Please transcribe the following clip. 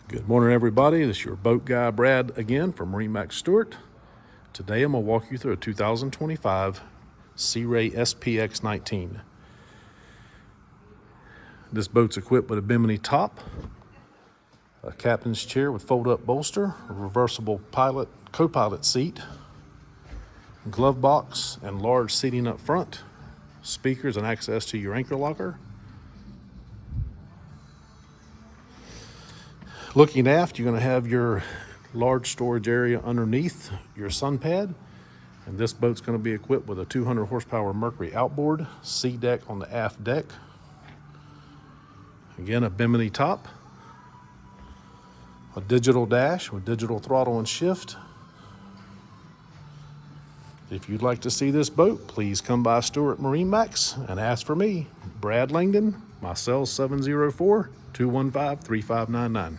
Good morning, everybody. This is your boat guy, Brad, again from MarineMax Stuart. Today I'm going to walk you through a 2025 Sea Ray SPX 19. This boat's equipped with a bimini top, a captain's chair with fold-up bolster, a reversible co-pilot seat, glove box and large seating up front, speakers and access to your anchor locker. Looking aft, you're going to have your large storage area underneath your sun pad. And this boat's going to be equipped with a 200 horsepower Mercury outboard, sea deck on the aft deck. Again, a bimini top, a digital dash with digital throttle and shift. If you'd like to see this boat, please come by Stuart MarineMax and ask for me, Brad Langdon. My cell's 704-215-3599.